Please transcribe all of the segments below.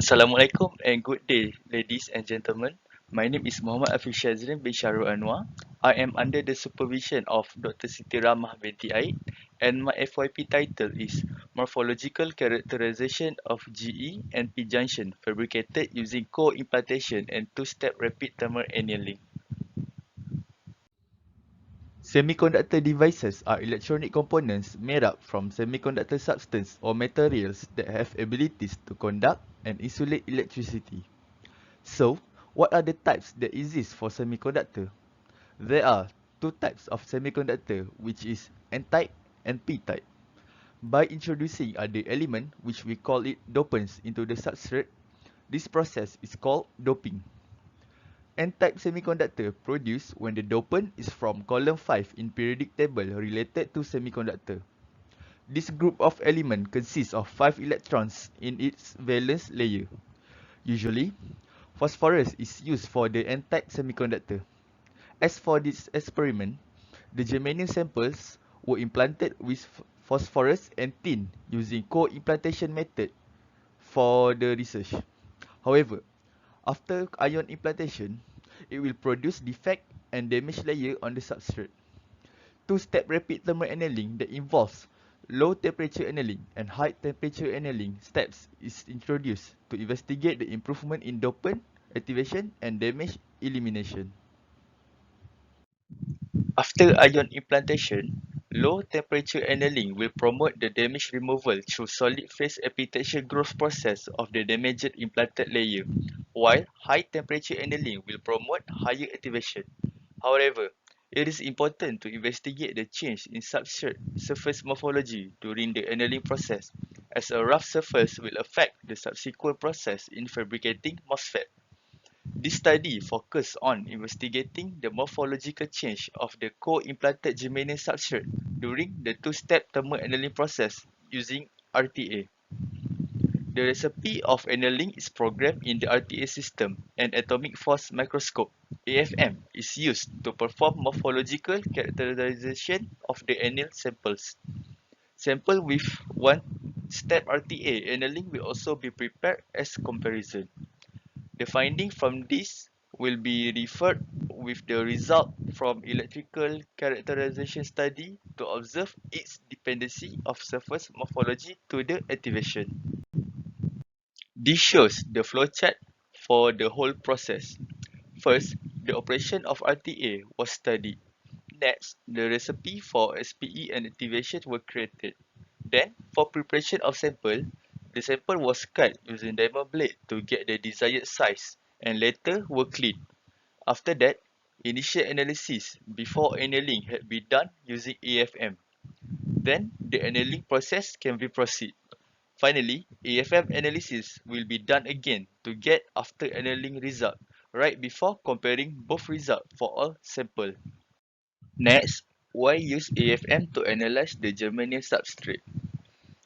Assalamualaikum and good day, ladies and gentlemen. My name is Muhammad Afeef Shazrin bin Shahrul Anwar. I am under the supervision of Dr. Siti Ramah binti Aid, and my FYP title is Morphological Characterization of GE and P Junction Fabricated using Co-Implantation and Two-Step Rapid Thermal Annealing. Semiconductor devices are electronic components made up from semiconductor substance or materials that have abilities to conduct and insulate electricity. So, what are the types that exist for semiconductor? There are two types of semiconductor, which is N-type and P-type. By introducing other element, which we call it dopants, into the substrate, this process is called doping. N-type semiconductor produced when the dopant is from column 5 in periodic table related to semiconductor. This group of element consists of 5 electrons in its valence layer. Usually, phosphorus is used for the N-type semiconductor. As for this experiment, the germanium samples were implanted with phosphorus and tin using co-implantation method for the research. However, after ion implantation, it will produce defect and damage layer on the substrate. Two-step rapid thermal annealing that involves low temperature annealing and high temperature annealing steps is introduced to investigate the improvement in dopant activation and damage elimination. After ion implantation, low temperature annealing will promote the damage removal through solid phase epitaxial growth process of the damaged implanted layer, while high temperature annealing will promote higher activation. However, it is important to investigate the change in substrate surface morphology during the annealing process, as a rough surface will affect the subsequent process in fabricating MOSFET. This study focused on investigating the morphological change of the co-implanted germanium substrate during the two-step thermal annealing process using RTA. The recipe of annealing is programmed in the RTA system, and atomic force microscope (AFM) is used to perform morphological characterization of the annealed samples. Sample with one-step RTA annealing will also be prepared as comparison. The findings from this will be referred with the result from electrical characterization study to observe its dependency of surface morphology to the activation. This shows the flowchart for the whole process. First, the operation of RTA was studied. Next, the recipe for SPE and activation were created. Then, for preparation of sample, the sample was cut using diamond blade to get the desired size, and later were cleaned. After that, initial analysis before annealing had been done using AFM. Then, the annealing process can be proceeded. Finally, AFM analysis will be done again to get after annealing result, right before comparing both results for all sample. Next, why use AFM to analyze the germanium substrate?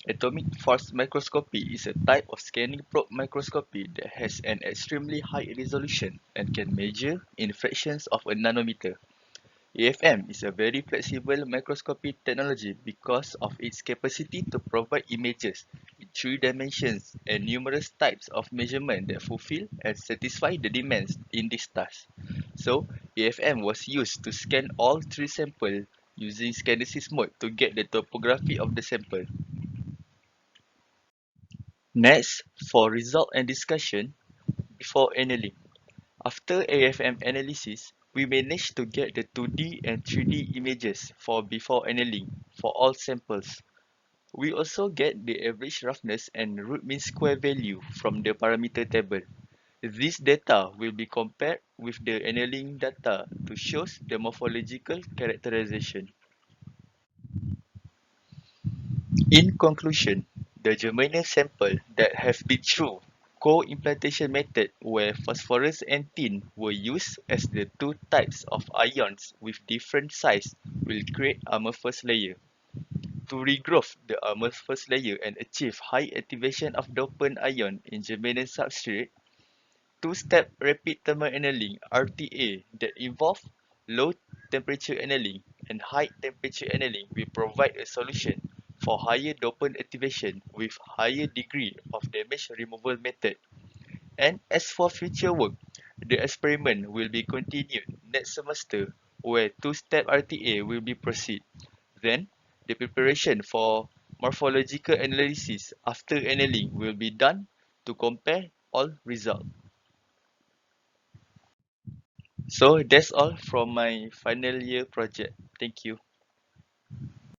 Atomic force microscopy is a type of scanning probe microscopy that has an extremely high resolution and can measure in fractions of a nanometer. AFM is a very flexible microscopy technology because of its capacity to provide images in 3 dimensions and numerous types of measurement that fulfill and satisfy the demands in this task. So, AFM was used to scan all 3 samples using scannesis mode to get the topography of the sample. Next, for result and discussion before annealing. After AFM analysis, we managed to get the 2D and 3D images for before annealing for all samples. We also get the average roughness and root mean square value from the parameter table. This data will be compared with the annealing data to show the morphological characterization. In conclusion, the germanium sample that have been through co-implantation method where phosphorus and tin were used as the two types of ions with different size will create amorphous layer. To regrowth the amorphous layer and achieve high activation of dopant ion in germanium substrate, two-step rapid thermal annealing (RTA) that involve low temperature annealing and high temperature annealing will provide a solution for higher dopant activation with higher degree of damage removal method. And as for future work, the experiment will be continued next semester where two-step RTA will be proceed. Then, the preparation for morphological analysis after annealing will be done to compare all results. So that's all from my final year project. Thank you.